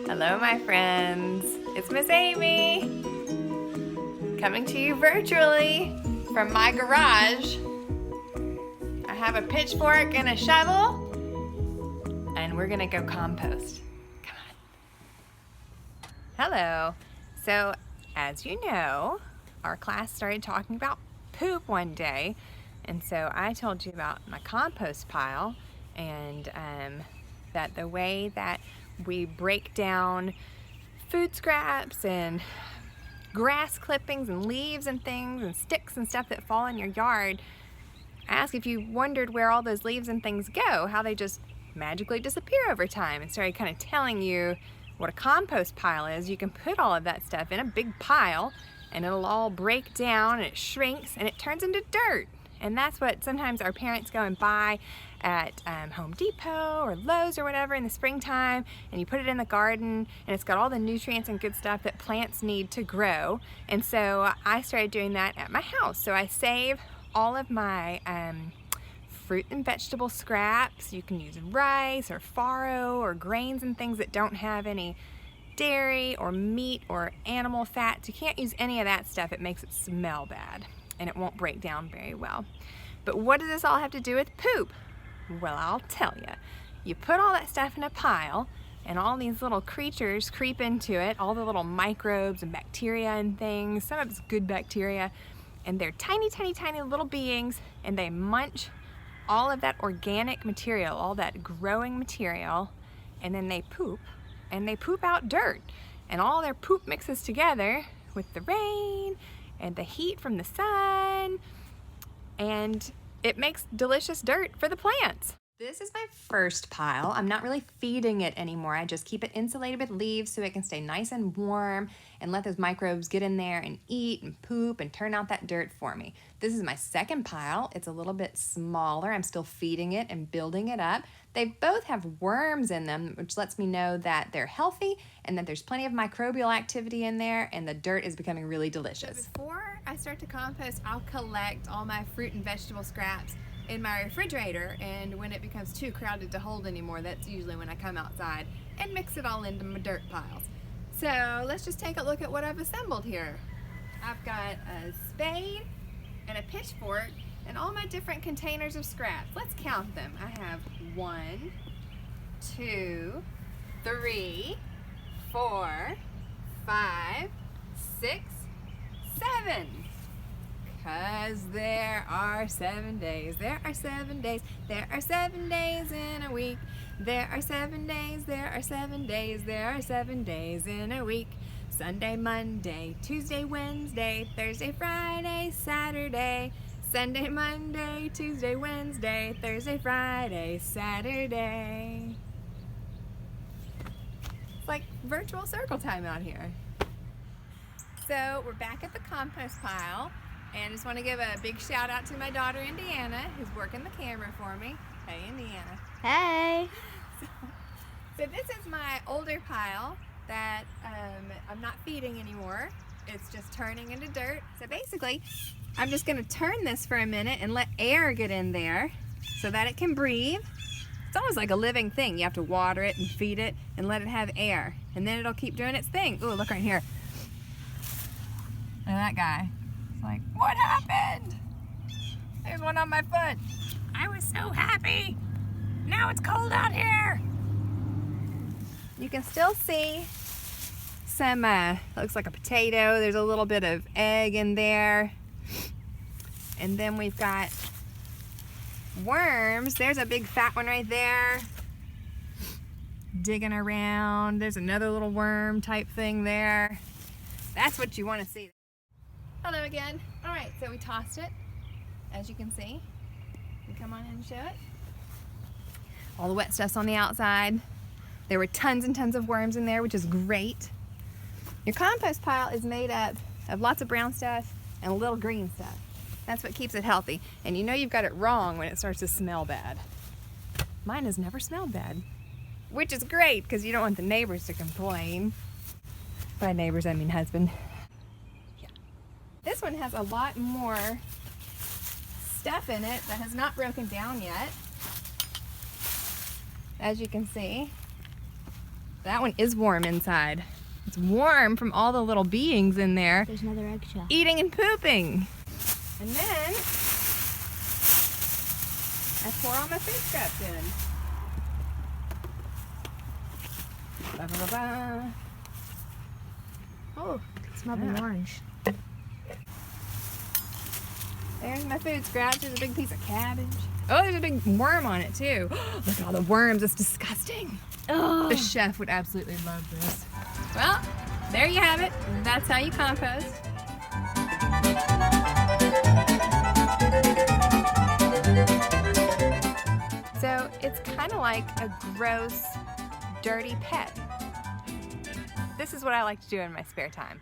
Hello, my friends. It's Miss Amy, coming to you virtually from my garage. I have a pitchfork and a shovel, and we're gonna go compost. Come on. Hello. So, as you know, our class started talking about poop one day, and so I told you about my compost pile and that the way that we break down food scraps and grass clippings and leaves and things and sticks and stuff that fall in your yard. I asked if you wondered where all those leaves and things go, how they just magically disappear over time, and started kind of telling you what a compost pile is. You can put all of that stuff in a big pile and it'll all break down and it shrinks and it turns into dirt. And that's what sometimes our parents go and buy at Home Depot or Lowe's or whatever in the springtime, and you put it in the garden and it's got all the nutrients and good stuff that plants need to grow. And so I started doing that at my house. So I save all of my fruit and vegetable scraps. You can use rice or farro or grains and things that don't have any dairy or meat or animal fats. You can't use any of that stuff. It makes it smell bad and it won't break down very well. But what does this all have to do with poop? Well, I'll tell you. You put all that stuff in a pile and all these little creatures creep into it, all the little microbes and bacteria and things. Some of it's good bacteria, and they're tiny, tiny, tiny little beings, and they munch all of that organic material, all that growing material, and then they poop, and they poop out dirt. And all their poop mixes together with the rain and the heat from the sun, and it makes delicious dirt for the plants. This is my first pile. I'm not really feeding it anymore. I just keep it insulated with leaves so it can stay nice and warm and let those microbes get in there and eat and poop and turn out that dirt for me. This is my second pile. It's a little bit smaller. I'm still feeding it and building it up. They both have worms in them, which lets me know that they're healthy and that there's plenty of microbial activity in there, and the dirt is becoming really delicious. So before I start to compost, I'll collect all my fruit and vegetable scraps in my refrigerator, and when it becomes too crowded to hold anymore, that's usually when I come outside and mix it all into my dirt piles. So let's just take a look at what I've assembled here. I've got a spade and a pitchfork and all my different containers of scraps. Let's count them. I have 1, 2, 3, 4, 5, 6, 7. Because there are 7 days. There are 7 days. There are 7 days in a week. There are 7 days. There are 7 days. There are 7 days in a week. Sunday, Monday, Tuesday, Wednesday, Thursday, Friday, Saturday, Sunday, Monday, Tuesday, Wednesday, Thursday, Friday, Saturday. It's like virtual circle time out here. So we're back at the compost pile, and I just want to give a big shout out to my daughter Indiana, who's working the camera for me. Hey, Indiana. Hey! So this is my older pile that I'm not feeding anymore. It's just turning into dirt. So basically, I'm just going to turn this for a minute and let air get in there so that it can breathe. It's almost like a living thing. You have to water it and feed it and let it have air, and then it'll keep doing its thing. Ooh, look right here. Look at that guy. It's like, what happened? There's one on my foot. I was so happy. Now it's cold out here. You can still see some, looks like a potato. There's a little bit of egg in there. And then we've got worms. There's a big fat one right there. Digging around. There's another little worm type thing there. That's what you want to see. Hello again. All right, so we tossed it, as you can see. You come on in and show it. All the wet stuff's on the outside. There were tons and tons of worms in there, which is great. Your compost pile is made up of lots of brown stuff and a little green stuff. That's what keeps it healthy. And you know you've got it wrong when it starts to smell bad. Mine has never smelled bad, which is great because you don't want the neighbors to complain. By neighbors, I mean husband. Yeah. This one has a lot more stuff in it that has not broken down yet. As you can see, That one is warm inside. It's warm from all the little beings in there. There's another eggshell. Eating and pooping. And then I pour all my food scraps in. Ba, ba, ba, ba. Oh, it smells like orange. There's my food scraps. There's a big piece of cabbage. Oh, there's a big worm on it too. Look at all the worms. It's disgusting. Oh. The chef would absolutely love this. Well, there you have it. That's how you compost. So it's kind of like a gross, dirty pet. This is what I like to do in my spare time.